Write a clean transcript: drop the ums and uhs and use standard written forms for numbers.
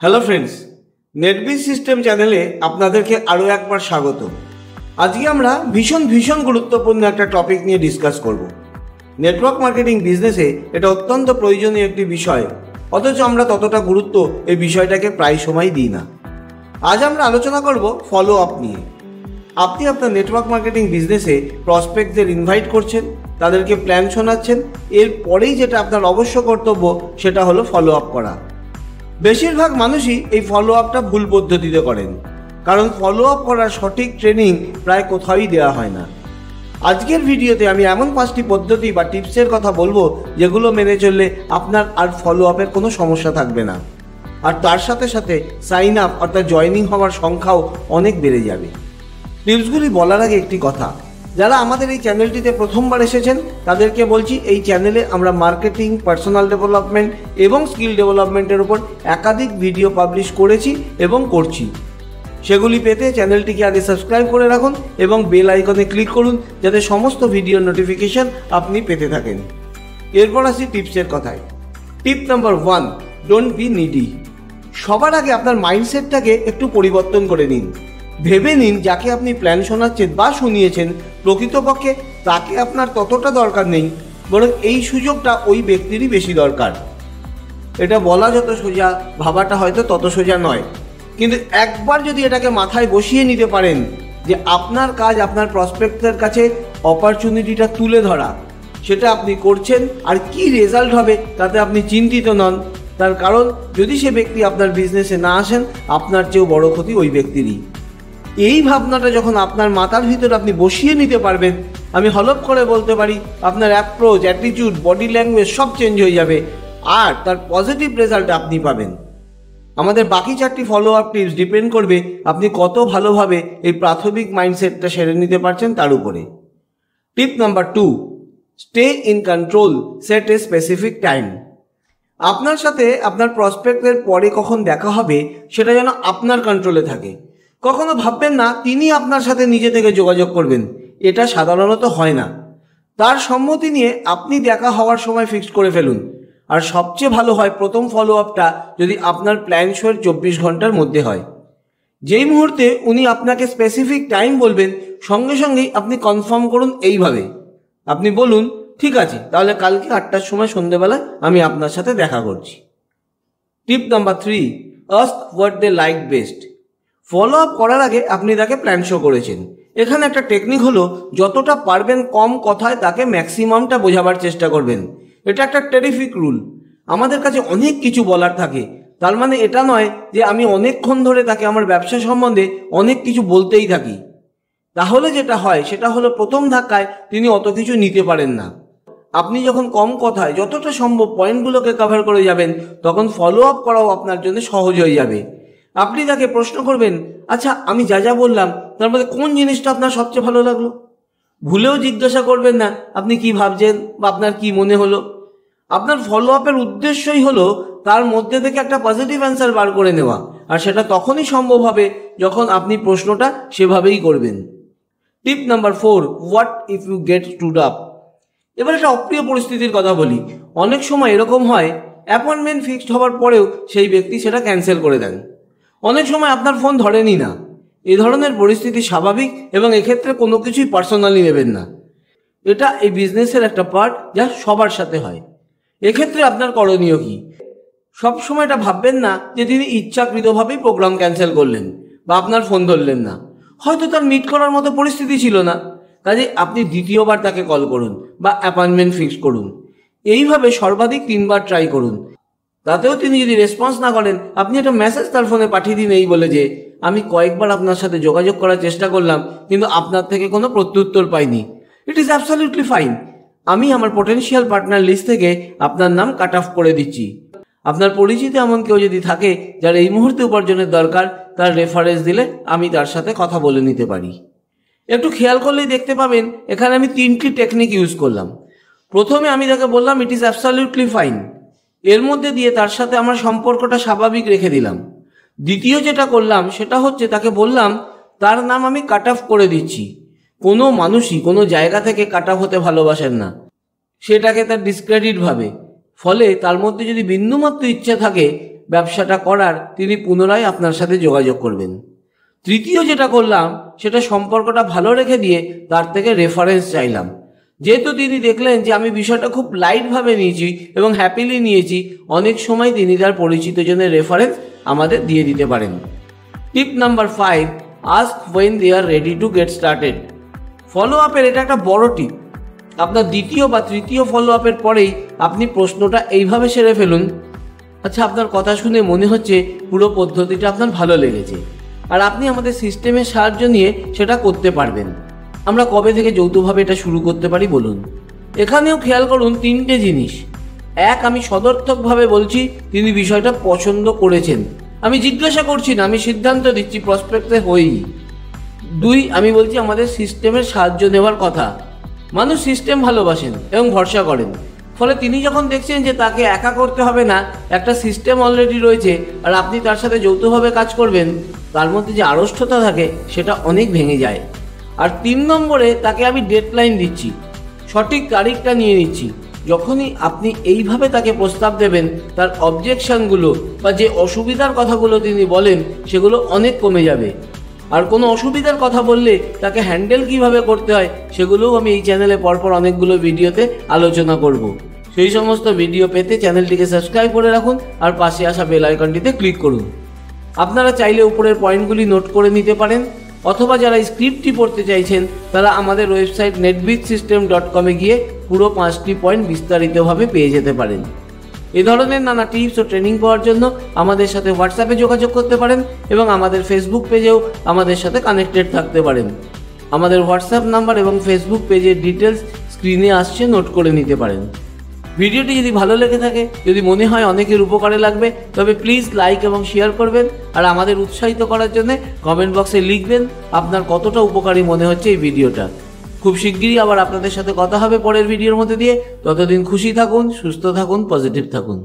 Hello friends, নেটবিজ system চ্যানেলে আপনাদেরকে আরও একবার স্বাগত। আজকে আমরা ভীষণ গুরুত্বপূর্ণ একটা টপিক নিয়ে ডিসকাস করব। নেটওয়ার্ক মার্কেটিং বিজনেসে এটা অত্যন্ত প্রয়োজনীয় একটি বিষয়, অথচ আমরা ততটা গুরুত্ব এই বিষয়টাকে প্রায় সময় দিই না। আজ আমরা আলোচনা করব ফলো আপ নিয়ে। আপনি আপনার নেটওয়ার্ক মার্কেটিং বিজনেসে প্রসপেক্টদের ইনভাইট করছেন, তাদেরকে প্ল্যান শোনাচ্ছেন, এরপরেই যেটা আপনার অবশ্য কর্তব্য সেটা হলো ফলো আপ করা। বেশিরভাগ মানুষই এই ফলো আপটা ভুল পদ্ধতিতে করেন, কারণ ফলো আপ করার সঠিক ট্রেনিং প্রায় কোথাওই দেওয়া হয় না। আজকের ভিডিওতে আমি এমন 5টি পদ্ধতি বা টিপসের কথা বলবো যেগুলো মেনে চললে আপনার আর ফলো আপের কোনো সমস্যা থাকবে না, আর তার সাথে সাথে সাইন আপ অর্থাৎ জয়েনিং হওয়ার সংখ্যাও অনেক বেড়ে যাবে। টিপসগুলি বলার আগে একটি কথা, যারা আমাদের এই চ্যানেলটিতে প্রথমবার এসেছেন তাদেরকে বলছি, এই চ্যানেলে আমরা মার্কেটিং, পার্সোনাল ডেভেলপমেন্ট এবং স্কিল ডেভেলপমেন্টের উপর একাধিক ভিডিও পাবলিশ করেছি এবং করছি। সেগুলি পেতে চ্যানেলটিকে আগে সাবস্ক্রাইব করে রাখুন এবং বেল আইকনে ক্লিক করুন, যাতে সমস্ত ভিডিওর নোটিফিকেশন আপনি পেতে থাকেন। এরপর আসি টিপসের কথায়। টিপ নাম্বার 1, ডোন্ট বি নিডি। সবার আগে আপনার মাইন্ডসেটটাকে একটু পরিবর্তন করে নিন। ভেবে নিন যাকে আপনি প্ল্যান শোনাচ্ছেন বা শুনিয়েছেন, প্রকৃতপক্ষে তাকে আপনার ততটা দরকার নেই, বরং এই সুযোগটা ওই ব্যক্তিরই বেশি দরকার। এটা বলা যত সোজা, ভাবাটা হয়তো তত সোজা নয়, কিন্তু একবার যদি এটাকে মাথায় বসিয়ে নিতে পারেন যে আপনার কাজ আপনার প্রসপেক্টের কাছে অপরচুনিটিটা তুলে ধরা, সেটা আপনি করছেন, আর কি রেজাল্ট হবে তাতে আপনি চিন্তিত নন। তার কারণ যদি সে ব্যক্তি আপনার বিজনেসে না আসেন, আপনার চেয়েও বড় ক্ষতি ওই ব্যক্তিরই। এই ভাবনাটা যখন আপনার মাথার ভিতর আপনি বসিয়ে নিতে পারবেন, আমি হলফ করে বলতে পারি আপনার অ্যাপ্রোচ, অ্যাটিটিউড, বডি ল্যাঙ্গুয়েজ সব চেঞ্জ হয়ে যাবে, আর তার পজিটিভ রেজাল্ট আপনি পাবেন। আমাদের বাকি 4টি ফলো আপ টিপস ডিপেন্ড করবে আপনি কত ভালোভাবে এই প্রাথমিক মাইন্ডসেটটা সেরে নিতে পারছেন তার উপরে। টিপ number 2, stay in control, set a specific time. আপনার সাথে আপনার প্রসপেক্টের পরে কখন দেখা হবে সেটা যেন আপনার কন্ট্রোলে থাকে। কখনো ভাববেন না তিনি আপনার সাথে নিজে থেকে যোগাযোগ করবেন, এটা সাধারণত হয় না। তার সম্মতি নিয়ে আপনি দেখা হওয়ার সময় ফিক্স করে ফেলুন, আর সবচেয়ে ভালো হয় প্রথম ফলো আপটা যদি আপনার প্ল্যান শোয়ের 24 ঘন্টার মধ্যে হয়। যেই মুহূর্তে উনি আপনাকে স্পেসিফিক টাইম বলবেন, সঙ্গে সঙ্গেই আপনি কনফার্ম করুন এইভাবে। আপনি বলুন, ঠিক আছে, তাহলে কালকে 8টার সময় সন্ধ্যেবেলায় আমি আপনার সাথে দেখা করছি। Tip number 3, ask what they like best. Follow up করার আগে আপনি তাকে প্ল্যান শো করেছেন। এখানে একটা টেকনিক হলো, যতটা পারবেন কম কথায় তাকে ম্যাক্সিমামটা বোঝাবার চেষ্টা করবেন। এটা একটা টেরিফিক রুল। আমাদের কাছে অনেক কিছু বলার থাকে, তার মানে এটা নয় যে আমি অনেকক্ষণ ধরে তাকে আমার ব্যবসা সম্বন্ধে অনেক কিছু বলতেই থাকি। তাহলে যেটা হয় সেটা হলো, প্রথম ধাক্কায় তিনি অত কিছু নিতে পারেন না। আপনি যখন কম কথায় যতটা সম্ভব পয়েন্টগুলোকে কভার করে যাবেন, তখন ফলো আপ করাও আপনার জন্য সহজ হয়ে যাবে। আপনি তাকে প্রশ্ন করবেন, আচ্ছা আমি যা বললাম তার মধ্যে কোন জিনিসটা আপনার সবচেয়ে ভালো লাগলো? ভুলেও জিজ্ঞাসা করবেন না আপনি কি ভাবছেন বা আপনার কি মনে হলো। আপনার ফলো আপের উদ্দেশ্যই হলো তার মধ্যে থেকে একটা পজিটিভ অ্যান্সার বার করে নেওয়া, আর সেটা তখনই সম্ভব হবে যখন আপনি প্রশ্নটা সেভাবেই করবেন। Tip number 4, what if you get stood up. এবার একটা অপ্রিয় পরিস্থিতির কথা বলি। অনেক সময় এরকম হয়, অ্যাপয়েন্টমেন্ট ফিক্সড হওয়ার পরেও সেই ব্যক্তি সেটা ক্যান্সেল করে দেন। অনেক সময় আপনার ফোন ধরেনি না। এই ধরনের পরিস্থিতি স্বাভাবিক, এবং এক্ষেত্রে কোনো কিছুই পার্সোনালি নেবেন না। এটা এই বিজনেসের একটা পার্ট, যা সবার সাথে হয়। এক্ষেত্রে আপনার করণীয় কি? সবসময় এটা ভাববেন না যে তিনি ইচ্ছাকৃতভাবেই প্রোগ্রাম ক্যান্সেল করলেন বা আপনার ফোন ধরলেন না। হয়তো তার মিট করার মতো পরিস্থিতি ছিল না, কাজে আপনি দ্বিতীয়বার তাকে কল করুন বা অ্যাপয়েন্টমেন্ট ফিক্স করুন। এইভাবে সর্বাধিক 3বার ট্রাই করুন। তাতেও তিনি যদি রেসপন্স না করেন, আপনি একটা মেসেজ তার ফোনে পাঠিয়ে দিন এই বলে যে, আমি কয়েকবার আপনার সাথে যোগাযোগ করার চেষ্টা করলাম, কিন্তু আপনার থেকে কোনো প্রত্যুত্তর পাইনি। It is absolutely fine. আমি আমার পটেনশিয়াল পার্টনার লিস্ট থেকে আপনার নাম কাট অফ করে দিচ্ছি। আপনার পরিচিত এমন কেউ যদি থাকে যার এই মুহূর্তে উপার্জনের দরকার, তার রেফারেন্স দিলে আমি তার সাথে কথা বলে নিতে পারি। একটু খেয়াল করলেই দেখতে পাবেন এখানে আমি 3টি টেকনিক ইউজ করলাম। প্রথমে আমি তাকে বললাম ইট ইজ অ্যাবসলিউটলি ফাইন, এর মধ্যে দিয়ে তার সাথে আমার সম্পর্কটা স্বাভাবিক রেখে দিলাম। দ্বিতীয় যেটা করলাম সেটা হচ্ছে তাকে বললাম তার নাম আমি কাট অফ করে দিচ্ছি। কোনো মানুষই কোনো জায়গা থেকে কাট অফ হতে ভালোবাসেন না, সেটাকে তার ডিসক্রেডিট ভাবে। ফলে তার মধ্যে যদি বিন্দুমাত্র ইচ্ছা থাকে ব্যবসাটা করার তিনি পুনরায় আপনার সাথে যোগাযোগ করবেন। তৃতীয় যেটা করলাম সেটা সম্পর্কটা ভালো রেখে দিয়ে তার থেকে রেফারেন্স চাইলাম। যেহেতু তিনি দেখলেন যে আমি বিষয়টা খুব লাইটভাবে নিয়েছি এবং হ্যাপিলি নিয়েছি, অনেক সময় তিনি তার পরিচিত জনের রেফারেন্স আমাদের দিয়ে দিতে পারেন। Tip number 5, ask when they are ready to get started. Follow আপের এটা একটা বড় টিপ। আপনার দ্বিতীয় বা তৃতীয় ফলো আপের পরেই আপনি প্রশ্নটা এইভাবে সেরে ফেলুন, আচ্ছা আপনার কথা শুনে মনে হচ্ছে পুরো পদ্ধতিটা আপনার ভালো লেগেছে আর আপনি আমাদের সিস্টেমের সাহায্য নিয়ে সেটা করতে পারবেন। আমরা কবে থেকে যৌথভাবে এটা শুরু করতে পারি বলুন। এখানেও খেয়াল করুন 3টে জিনিস। 1, আমি সদর্থকভাবে বলছি তিনি বিষয়টা পছন্দ করেছেন, আমি জিজ্ঞাসা করছি না, আমি সিদ্ধান্ত দিচ্ছি প্রসপেক্টে হই। 2, আমি বলছি আমাদের সিস্টেমের সাহায্য নেওয়ার কথা। মানুষ সিস্টেম ভালোবাসেন এবং ভরসা করেন, ফলে তিনি যখন দেখছেন যে তাকে একা করতে হবে না, একটা সিস্টেম অলরেডি রয়েছে আর আপনি তার সাথে যৌথভাবে কাজ করবেন, তার মধ্যে যে আড়ষ্টতা থাকে সেটা অনেক ভেঙে যায়। আর 3 নম্বরে তাকে আমি ডেডলাইন দিচ্ছি, সঠিক তারিখটা নিয়ে নিচ্ছি। যখনই আপনি এইভাবে তাকে প্রস্তাব দেবেন, তার অবজেকশনগুলো বা যে অসুবিধার কথাগুলো তিনি বলেন সেগুলো অনেক কমে যাবে। আর কোনো অসুবিধার কথা বললে তাকে হ্যান্ডেল কিভাবে করতে হয় সেগুলোও আমি এই চ্যানেলে পরপর অনেকগুলো ভিডিওতে আলোচনা করব। সেই সমস্ত ভিডিও পেতে চ্যানেলটিকে সাবস্ক্রাইব করে রাখুন আর পাশে আসা বেল আইকনটিতে ক্লিক করুন। আপনারা চাইলে উপরের পয়েন্টগুলি নোট করে নিতে পারেন, অথবা যারা স্ক্রিপ্টটি পড়তে চাইছেন তারা আমাদের ওয়েবসাইট netbizsystem.com-এ গিয়ে পুরো 5টি পয়েন্ট বিস্তারিতভাবে পেয়ে যেতে পারেন। এ ধরনের নানা টিপস ও ট্রেনিং পাওয়ার জন্য আমাদের সাথে হোয়াটসঅ্যাপে যোগাযোগ করতে পারেন এবং আমাদের ফেসবুক পেজেও আমাদের সাথে কানেক্টেড থাকতে পারেন। আমাদের হোয়াটসঅ্যাপ নাম্বার এবং ফেসবুক পেজের ডিটেলস স্ক্রিনে আসছে, নোট করে নিতে পারেন। ভিডিওটি যদি ভালো লেগে থাকে, যদি মনে হয় অনেকের উপকারে লাগবে, তবে প্লিজ লাইক এবং শেয়ার করবেন আর আমাদের উৎসাহিত করার জন্য কমেন্ট বক্সে লিখবেন আপনার কতটা উপকারী মনে হচ্ছে এই ভিডিওটা। খুব শিগগিরই আবার আপনাদের সাথে কথা হবে পরের ভিডিওর মধ্যে দিয়ে। ততদিন খুশি থাকুন, সুস্থ থাকুন, পজিটিভ থাকুন।